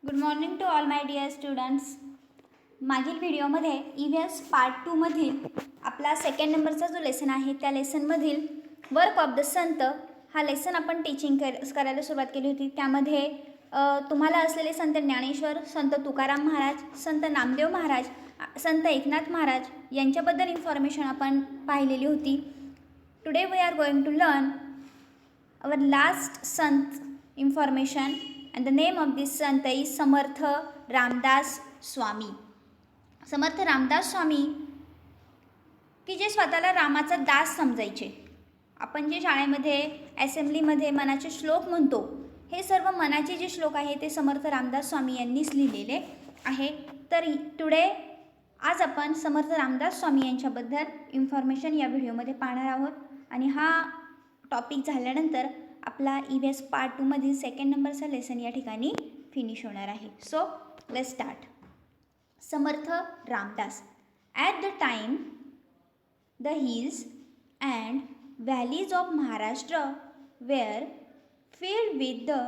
Good morning to all my dear students. मागील व्हिडिओमध्ये EVS part 2 मधील आपला सेकंड नंबरचा जो लेसन आहे त्या लेसनमधील वर्क ऑफ द संत हा लेसन आपण टीचिंग करायला सुरुवात केली होती. त्यामध्ये तुम्हाला असलेले संत ज्ञानेश्वर, संत तुकाराम महाराज, संत नामदेव महाराज, संत एकनाथ महाराज यांच्याबद्दल इन्फॉर्मेशन आपण पाहिलेली होती. Today we are going to learn our last sant information, and the name of this sant is Samarth Ramdas Swami. Samarth Ramdas Swami की जे स्वतःला रामाचा दास समजायचे. आपण जे शाळेमध्ये असेंब्लीमध्ये मनाचे श्लोक म्हणतो, हे सर्व मनाचे जे श्लोक आहे ते समर्थ रामदास स्वामी यांनीच लिहिलेले आहे. तर टुडे आज आपण समर्थ रामदास स्वामी यांच्याबद्दल इन्फॉर्मेशन या व्हिडिओमध्ये पाहणार आहोत. आणि हा टॉपिक झाल्यानंतर आपला EVS पार्ट 2 मधील सेकंड नंबरचा लेसन या ठिकाणी फिनिश होणार आहे. So let's start. Samarth Ramdas. At the time the hills and valleys of Maharashtra were filled with the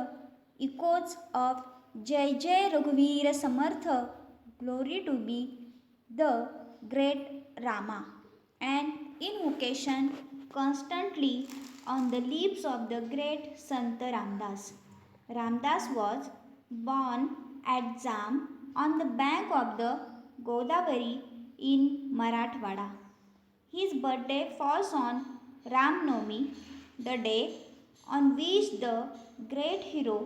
echoes of Jai Jai रघुवीर Samarth, glory to be the great Rama, and invocation constantly on the lips of the great Sant Ramdas. Ramdas was born at Jam on the bank of the Godavari in Marathwada. His birthday falls on Ram Navami, the day on which the great hero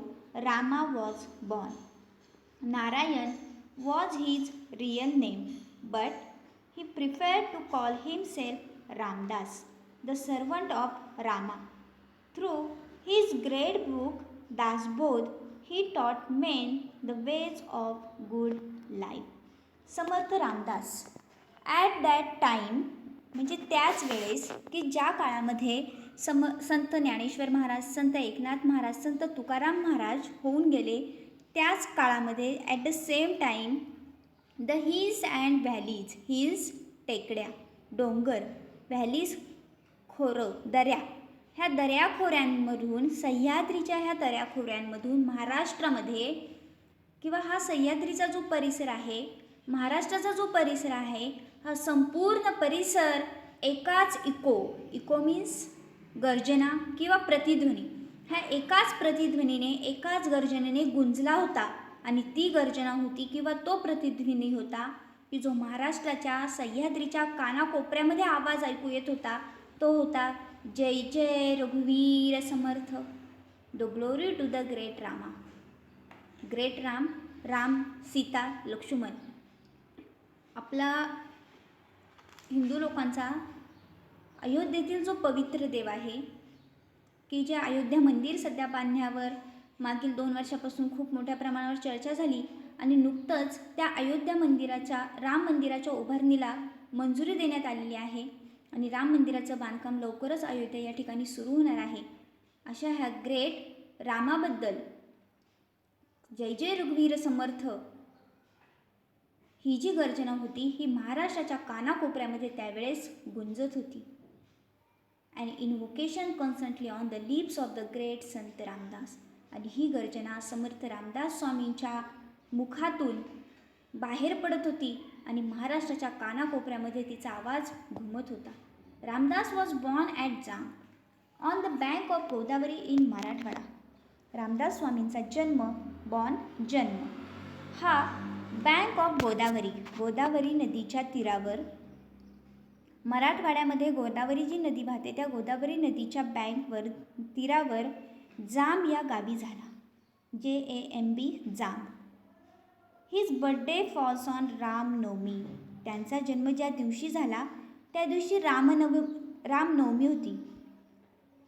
Rama was born. Narayan was his real name, but he preferred to call himself Ramdas, the servant of Rama. Through his great book Dasbodh, he taught men the ways of good life. Samarth Ramdas. At that time म्हणजे त्याच वेळेस की ज्या काळामध्ये संत ज्ञानेश्वर महाराज, संत एकनाथ महाराज, संत तुकाराम महाराज होऊन गेले, त्याच काळामध्ये at the same time the hills and valleys, hills टेकड्या, डोंगर, व्हॅलीज खोरं, दऱ्या, ह्या दऱ्याखोऱ्यांमधून, सह्याद्रीच्या ह्या दऱ्याखोऱ्यांमधून महाराष्ट्रामध्ये किंवा हा सह्याद्रीचा जो परिसर आहे, महाराष्ट्राचा जो परिसर आहे, हा संपूर्ण परिसर एकाच इको मीन्स गर्जना किंवा प्रतिध्वनी, ह्या एकाच प्रतिध्वनीने, एकाच गर्जनेने गुंजला होता. आणि ती गर्जना होती किंवा तो प्रतिध्वनी होता की जो महाराष्ट्राच्या सह्याद्रीच्या कानाकोपऱ्यामध्ये आवाज ऐकू येत होता. तो होता जय जय रघुवीर Samarth, the glory to the great Rama. Great Ram, Ram, Sita, Lakshman. आपला हिंदू लोकांचा अयोध्येतील जो पवित्र देव आहे की जे अयोध्या मंदिर सध्या बांधण्यावर मागील 2 वर्षापासून खूप मोठ्या प्रमाणावर चर्चा झाली आणि नुकतंच त्या अयोध्या मंदिराच्या, राम मंदिराच्या उभारणीला मंजुरी देण्यात आलेली आहे आणि राम मंदिराचं बांधकाम लवकरच अयोध्या या ठिकाणी सुरू होणार आहे. अशा ह्या ग्रेट रामाबद्दल जय जय रघुवीर समर्थ ही जी गर्जना होती ही महाराष्ट्राच्या कानाकोपऱ्यामध्ये त्यावेळेस गुंजत होती. And invocation constantly on the lips of the great Sant Ramdas. आणि ही गर्जना समर्थ रामदास स्वामींच्या मुखातून बाहेर पडत होती आणि महाराष्ट्राच्या कानाकोपऱ्यामध्ये तिचा आवाज घुमत होता. Ramdas was born at Jamb on the bank of Godavari in Marathwada. Ramdas स्वामींचा जन्म हा बँक ऑफ गोदावरी, गोदावरी नदीच्या तीरावर, मराठवाड्यामध्ये गोदावरी जी नदी वाहते त्या गोदावरी नदीच्या तीरावर जाम या गावी झाला. JAMB Jamb. His birthday falls on Ramnavami. त्यांचा जन्म ज्या दिवशी झाला त्या दिवशी रामनवमी होती.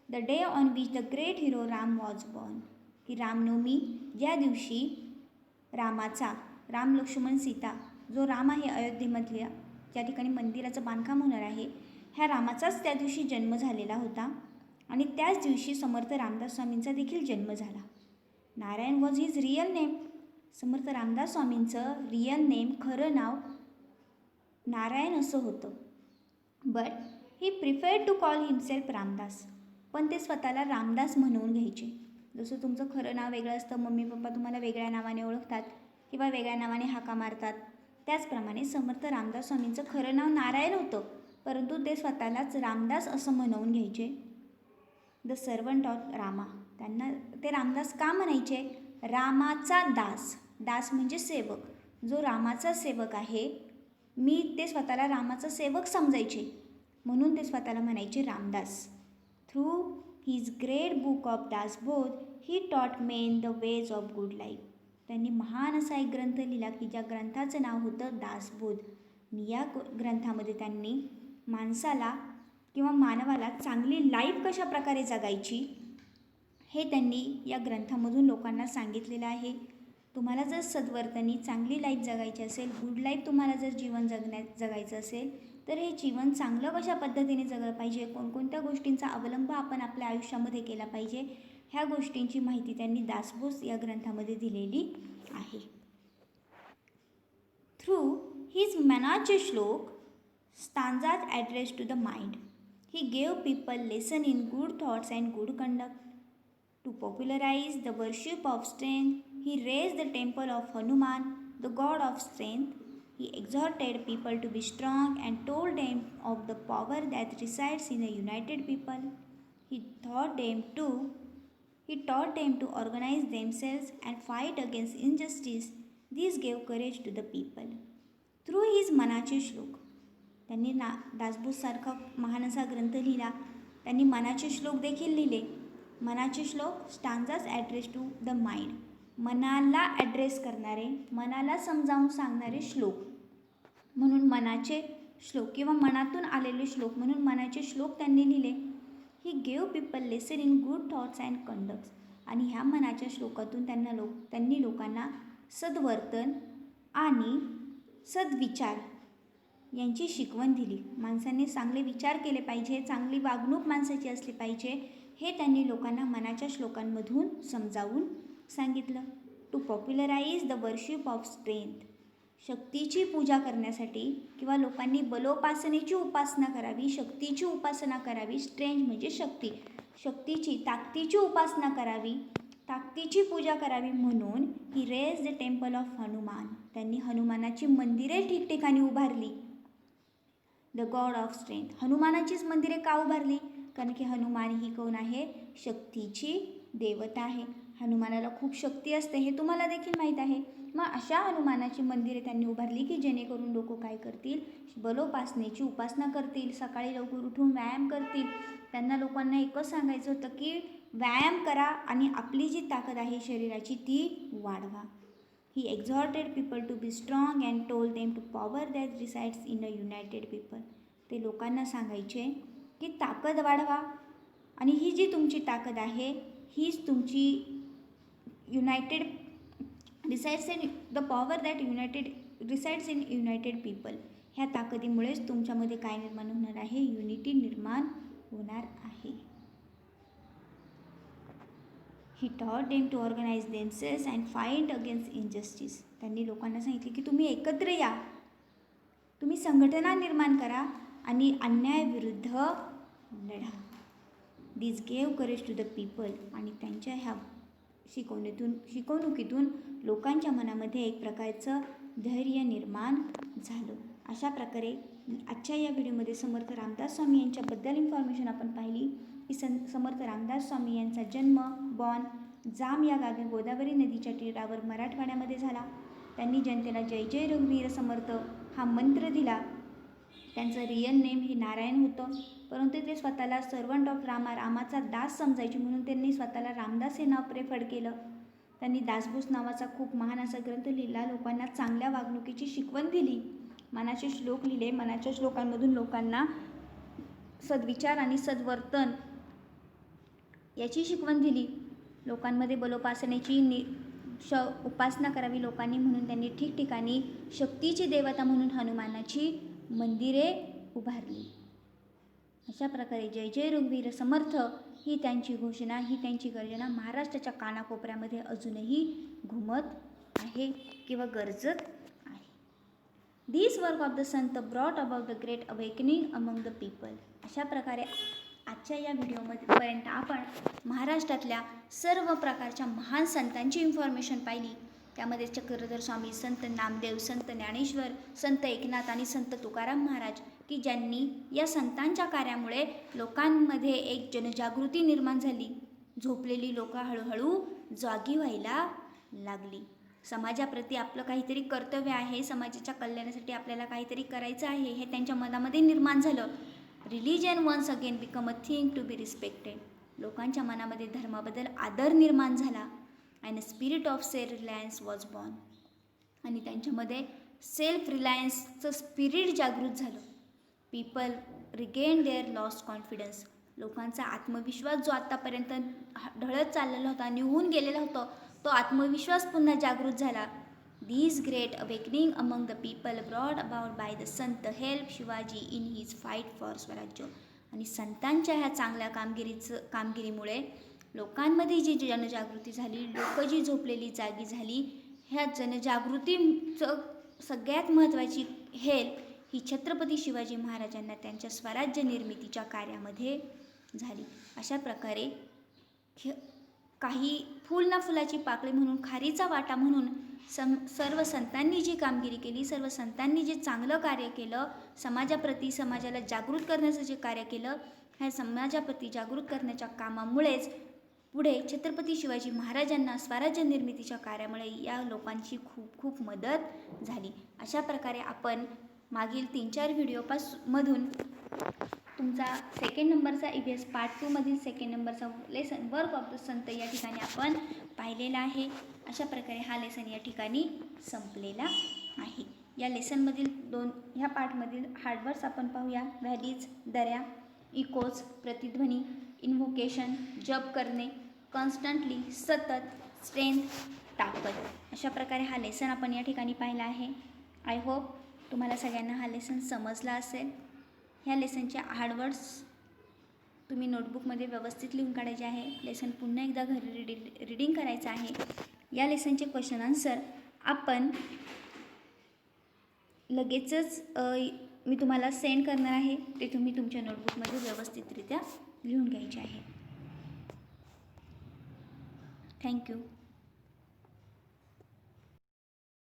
The day on which the great hero Ram was born. ही रामनवमी ज्या दिवशी रामाचा, राम लक्ष्मण सीता, जो राम आहे अयोध्येमधल्या ज्या ठिकाणी मंदिराचं बांधकाम होणार आहे, ह्या रामाचाच त्या दिवशी जन्म झालेला होता. आणि त्याच दिवशी समर्थ रामदास स्वामींचा देखील जन्म झाला. Narayan was his real name. Samarth Ramdas स्वामींचं रियल नेम, खरं नाव नारायण असं होतं. But he preferred to call himself Ramdas. पण ते स्वतःला रामदास म्हणून घ्यायचे. जसं तुमचं खरं नाव वेगळं असतं, मम्मी पप्पा तुम्हाला वेगळ्या नावाने ओळखतात किंवा वेगळ्या नावाने हाका मारतात, त्याचप्रमाणे समर्थ रामदास स्वामींचं खरं नाव नारायण होतं, परंतु ते स्वतःलाच रामदास असं म्हणवून घ्यायचे. द सर्वंट ऑफ रामा, त्यांना ते रामदास का म्हणायचे? रामाचा दास, दास म्हणजे सेवक, जो रामाचा सेवक आहे, मी ते स्वतःला रामाचा सेवक समजायचे, म्हणून ते स्वतःला म्हणायचे Ramdas. Through his great book of Dasbodh he taught main the ways of good life. त्यांनी महान असा एक ग्रंथ लिहिला की ज्या ग्रंथाचं नाव होतं दासबोध. या ग्रंथामध्ये त्यांनी माणसाला किंवा मानवाला चांगली लाईफ कशा प्रकारे जगायची हे त्यांनी या ग्रंथामधून लोकांना सांगितलेलं आहे. तुम्हाला जर सद्वर्तनी चांगली लाईफ जगायची असेल, गुड लाईफ तुम्हाला जर जीवन जगायचं असेल, तर हे जीवन चांगलं कशा पद्धतीने जगलं पाहिजे, कोणकोणत्या गोष्टींचा अवलंब आपण आपल्या आयुष्यामध्ये केला पाहिजे, ह्या गोष्टींची माहिती त्यांनी दासबोध या ग्रंथामध्ये दिलेली आहे. Through his Manache Shlok, stanzas address to the mind, he gave people lesson in good thoughts and good conduct. To popularize the worship of strength, he raised the temple of Hanuman, the god of strength. He exhorted people to be strong and told them of the power that resides in a united people. He taught them to organize themselves and fight against injustice. This gave courage to the people. Through his मनाचे श्लोक, त्यांनी दासबोधसारखा महान असा ग्रंथ लिहिला. त्यांनी मनाचे श्लोक देखील लिहिले. Manache Shlok, stanzas address to the mind, मनाला ॲड्रेस करणारे, मनाला समजावून सांगणारे श्लोक म्हणून मनाचे श्लोक किंवा मनातून आलेले श्लोक म्हणून मनाचे श्लोक त्यांनी लिहिले. He gave people lesson in good thoughts and conducts, आणि ह्या मनाच्या श्लोकातून त्यांनी लोकांना सद्वर्तन आणि सद्विचार यांची शिकवण दिली. माणसांनी चांगले विचार केले पाहिजे, चांगली वागणूक माणसाची असली पाहिजे, हे त्यांनी लोकांना मनाच्या श्लोकांमधून समजावून सांगितलं. To popularise the worship of strength, शक्तीची पूजा करण्यासाठी किंवा लोकांनी बलोपासनेची उपासना करावी, शक्तीची उपासना करावी. स्ट्रेंथ म्हणजे शक्ती, शक्तीची, ताकदीची उपासना करावी, ताकदीची पूजा करावी म्हणून he raise the temple of Hanuman, त्यांनी हनुमानाची मंदिरे ठिकठिकाणी उभारली. द गॉड ऑफ स्ट्रेंथ, हनुमानाचीच मंदिरे का उभारली? कारण की हनुमान ही कोण आहे? शक्तीची देवता आहे. हनुमानाला खूप शक्ती असते हे तुम्हाला देखील माहीत आहे. मग अशा हनुमानाची मंदिरे त्यांनी उभारली की जेणेकरून लोक काय करतील? बलोपासनेची उपासना करतील, सकाळी लवकर उठून व्यायाम करतील. त्यांना लोकांना एकच सांगायचं होतं की व्यायाम करा आणि आपली जी ताकद आहे शरीराची ती वाढवा. He exhorted people to be strong and told them to power that resides in a united people. ते लोकांना सांगायचे की ताकद वाढवा आणि ही जी तुमची ताकद आहे हीच तुमची United resides in the power that resides in United people. ह्या ताकदीमुळेच तुमच्यामध्ये काय निर्माण होणार आहे? युनिटी निर्माण होणार आहे. He taught them to organize themselves and fight against injustice. त्यांनी लोकांना सांगितले की तुम्ही एकत्र या, तुम्ही संघटना निर्माण करा आणि अन्यायाविरुद्ध लढा. This gave courage to the people. आणि त्यांच्या ह्या शिकवणुकीतून लोकांच्या मनामध्ये एक प्रकारचं धैर्य निर्माण झालं. अशा प्रकारे आजच्या या व्हिडिओमध्ये समर्थ रामदास स्वामी यांच्याबद्दल इन्फॉर्मेशन आपण पाहिली की समर्थ रामदास स्वामी यांचा जन्म जाम या गावी गोदावरी नदीच्या तीरावर मराठवाड्यामध्ये झाला. त्यांनी जनतेला जय जय रघुवीर समर्थ हा मंत्र दिला. त्यांचं रियल नेम हे नारायण होतं, परंतु ते स्वतःला सर्वंट ऑफ रामा, रामाचा दास समजायचे म्हणून त्यांनी स्वतःला रामदास हे नाव प्रेफर्ड केलं. त्यांनी दासबोध नावाचा खूप महान असा ग्रंथ लिहिला, लोकांना चांगल्या वागणुकीची शिकवण दिली, मनाचे श्लोक लिहिले, मनाच्या श्लोकांमधून लोकांना सद्विचार आणि सद्वर्तन याची शिकवण दिली. लोकांमध्ये बलोपासनेची उपासना करावी लोकांनी म्हणून त्यांनी ठिकठिकाणी शक्तीची देवता म्हणून हनुमानाची मंदिरे उभारली. अशा प्रकारे जय जय रघुवीर समर्थ ही त्यांची घोषणा, ही त्यांची गर्जना महाराष्ट्राच्या कानाकोपऱ्यामध्ये अजूनही घुमत आहे किंवा गरजत आहे. दिस work of the Sant brought about the great awakening among the people. अशा प्रकारे आजच्या या व्हिडिओपर्यंत आपण महाराष्ट्रातल्या सर्व प्रकारच्या महान संतांची इन्फॉर्मेशन पाहिली. त्यामध्ये चक्रधर स्वामी, संत नामदेव, संत ज्ञानेश्वर, संत एकनाथ आणि संत तुकाराम महाराज, की ज्यांनी या संतांच्या कार्यामुळे लोकांमध्ये एक जनजागृती निर्माण झाली. झोपलेली लोक हळूहळू जागी व्हायला लागली. समाजाप्रती आपलं काहीतरी कर्तव्य आहे, समाजाच्या कल्याणासाठी आपल्याला काहीतरी करायचं आहे हे त्यांच्या मनामध्ये निर्माण झालं. Religion once again become a thing to be respected. लोकांच्या मनामध्ये धर्माबद्दल आदर निर्माण झाला. And spirit of self reliance was born. आणि त्यांच्यामध्ये सेल्फ रिलायन्सचं स्पिरिट जागृत झालं. People regain their lost confidence. लोकांचा आत्मविश्वास जो आत्तापर्यंत ढळत चाललेला होता, निघून गेलेला होता, तो आत्मविश्वास पुन्हा जागृत झाला. These great awakening among the people brought about by the Sant help Shivaji in his fight for स्वराज्य. आणि संतांच्या ह्या चांगल्या कामगिरीमुळे लोकांमध्ये जी जनजागृती झाली, लोक जी झोपलेली जागी झाली, ह्या जनजागृतीचं सगळ्यात महत्त्वाची हेल्प ही छत्रपती शिवाजी महाराजांना त्यांच्या स्वराज्य निर्मितीच्या कार्यामध्ये झाली. अशा प्रकारे काही फूल ना फुलाची पाकळी म्हणून, खारीचा वाटा म्हणून सर्व संतांनी जी कामगिरी केली, सर्व संतांनी जे चांगलं कार्य केलं, समाजाप्रती, समाजाला जागृत करण्याचं जे कार्य केलं, ह्या समाजाप्रती जागृत करण्याच्या कामामुळेच पुढे छत्रपती शिवाजी महाराजांना स्वराज्य निर्मितीच्या कार्यामुळे या लोकांची खूप खूप मदत झाली. अशा प्रकारे आपण मागील 3-4 व्हिडिओमधून तुमचा सेकंड नंबरचा EVS पार्ट 2 मधील सेकंड नंबरचा लेसन वर्क ऑफ द संत या ठिकाणी आपण पाहिलेला आहे. अशा प्रकारे हा लेसन या ठिकाणी संपलेला आहे. या लेसनमधील ह्या पार्टमधील हार्डवर्ड्स आपण पाहूया. व्हॅलीज, दऱ्या, इकोज, प्रतिध्वनी, इन्व्होकेशन, जप करणे, कॉन्स्टंटली, सतत, स्ट्रेंथ, ताकद. अशा प्रकारे हा लेसन आपण या ठिकाणी पाहिला आहे. आय होप तुम्हाला सगळ्यांना हा लेसन समजला असेल. ह्या लेसनचे हार्डवर्ड्स तुम्ही नोटबुकमध्ये व्यवस्थित लिहून काढायचे आहे. लेसन पुन्हा एकदा घरी रीडिंग करायचं आहे. या लेसनचे क्वेश्चन आन्सर आपण लगेचच मी तुम्हाला सेंड करणार आहे. ते तुम्ही तुमच्या नोटबुकमध्ये व्यवस्थितरित्या लिहून घ्यायचे आहे. थँक्यू.